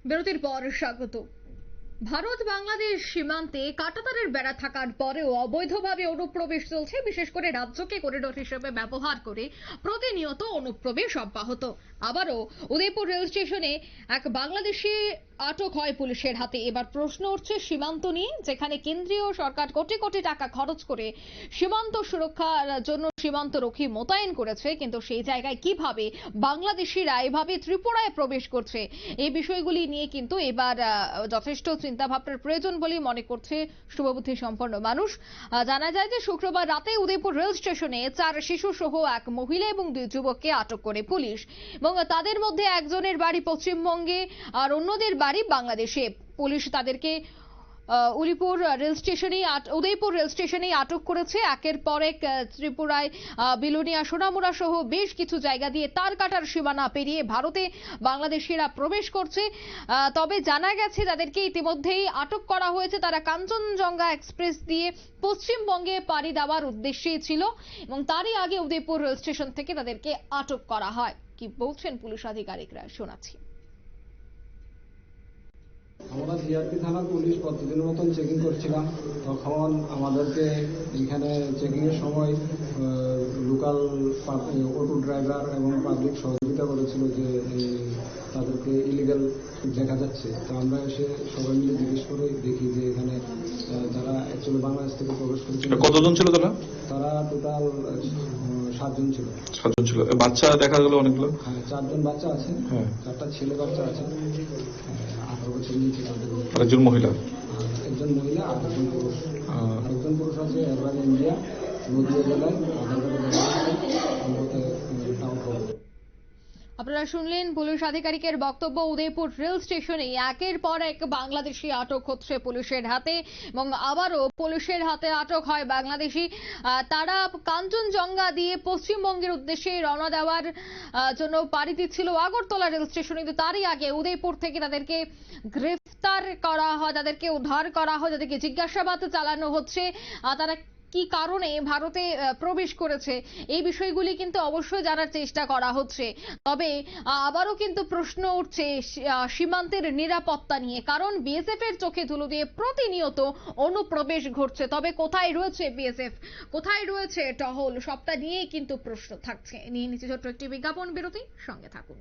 বিরতির পর স্বাগত। ভারত বাংলাদেশ সীমান্তে কাঁটাতারের বেড়া থাকার পরেও অবৈধভাবে অনুপ্রবেশ চলছে, বিশেষ করে রাজ্যকে করিডোর হিসেবে ব্যবহার করে প্রতিনিয়ত অনুপ্রবেশ অব্যাহত। আবারও উদয়পুর রেল স্টেশনে এক বাংলাদেশি আটক হয় পুলিশের হাতে। এবার প্রশ্ন উঠছে সীমান্ত নিয়ে, যেখানে কেন্দ্রীয় সরকার কোটি কোটি টাকা খরচ করে সীমান্ত সুরক্ষার জন্য সীমান্ত রক্ষী মোতায়েন করেছে, কিন্তু সেই জায়গায় কিভাবে বাংলাদেশিরা এভাবে ত্রিপুরায় প্রবেশ করছে, এই বিষয়গুলি নিয়ে কিন্তু এবার যথেষ্ট চিন্তা ভাবনার প্রয়োজন বলে মনে করছে শুভবুদ্ধি সম্পন্ন মানুষ। জানা যায় যে শুক্রবার রাতে উদয়পুর রেল স্টেশনে 4 শিশু সহ এক মহিলা এবং 2 যুবককে আটক করে পুলিশ, এবং তাদের মধ্যে একজনের বাড়ি পশ্চিমবঙ্গে আর অন্যদের বাড়ি বাংলাদেশে। পুলিশ তাদেরকে উদয়পুর রেল স্টেশনে আটক করেছে। একের পর এক ত্রিপুরায় বিলোনিয়া, সোনামুড়া সহ বেশ কিছু জায়গা দিয়ে তার কাটার সীমানা পেরিয়ে ভারতে বাংলাদেশিরা প্রবেশ করছে। তবে জানা গেছে যাদেরকে ইতিমধ্যেই আটক করা হয়েছে তারা কাঞ্চনজঙ্ঘা এক্সপ্রেস দিয়ে পশ্চিমবঙ্গে পাড়ি দেওয়ার উদ্দেশ্যেই ছিল, এবং তারই আগে উদয়পুর রেল স্টেশন থেকে তাদেরকে আটক করা হয়। কি বলছেন পুলিশ আধিকারিকরা, শোনাচ্ছি। আমরা জিআরপি থানার পুলিশ প্রতিদিনের মতন চেকিং করছিলাম, তখন আমাদেরকে এখানে চেকিংয়ের সময় লোকাল অটো ড্রাইভার এবং পাবলিক সহযোগিতা করেছিল যে তাদেরকে ইলিগাল দেখা যাচ্ছে। তো আমরা এসে সবাই মিলে জিজ্ঞেস করে দেখি যে এখানে যারা অ্যাকচুয়ালি বাংলাদেশ থেকে প্রবেশ করেছিল। কতজন ছিল তারা? তারা টোটাল 7 জন ছিল। 7 জন ছিল। বাচ্চা দেখা গেল অনেকগুলো? হ্যাঁ, 4 জন বাচ্চা আছে, 4টা ছেলে বাচ্চা আছে, 18 বছর নিচে তাদের। একজন মহিলা, একজন মহিলা আর একজন পুরুষ। আরেকজন পুরুষ আছে এরবারে ইন্ডিয়া, নদীয়া জেলায় আপনারা শুনলেন পুলিশ আধিকারিকের বক্তব্য। উদয়পুর রেল স্টেশনে একের পর এক বাংলাদেশি আটক হচ্ছে পুলিশের হাতে, এবং আবারও পুলিশের হাতে আটক হয় বাংলাদেশি। তারা কাঞ্চনজঙ্ঘা দিয়ে পশ্চিমবঙ্গের উদ্দেশ্যে রওনা দেওয়ার জন্য পাড়ি দিচ্ছিল আগরতলা রেল স্টেশনে, কিন্তু তারই আগে উদয়পুর থেকে তাদেরকে গ্রেফতার করা হয়, তাদেরকে উদ্ধার করা হয়, তাদেরকে জিজ্ঞাসাবাদ চালানো হচ্ছে। তারা কি কারণে ভারতে প্রবেশ করেছে এই বিষয়গুলি কিন্তু অবশ্যই জানার চেষ্টা করা হচ্ছে। তবে আবারও কিন্তু প্রশ্ন উঠছে সীমান্তের নিরাপত্তা নিয়ে, কারণ বিএসএফ এর চোখে ধুলো দিয়ে প্রতিনিয়ত অনুপ্রবেশ ঘটছে। তবে কোথায় রয়েছে বিএসএফ, কোথায় রয়েছে টহল, সবটা নিয়েই কিন্তু প্রশ্ন থাকছে। নিয়ে নিচ্ছে ছোট্ট একটি বিজ্ঞাপন বিরতি, সঙ্গে থাকুন।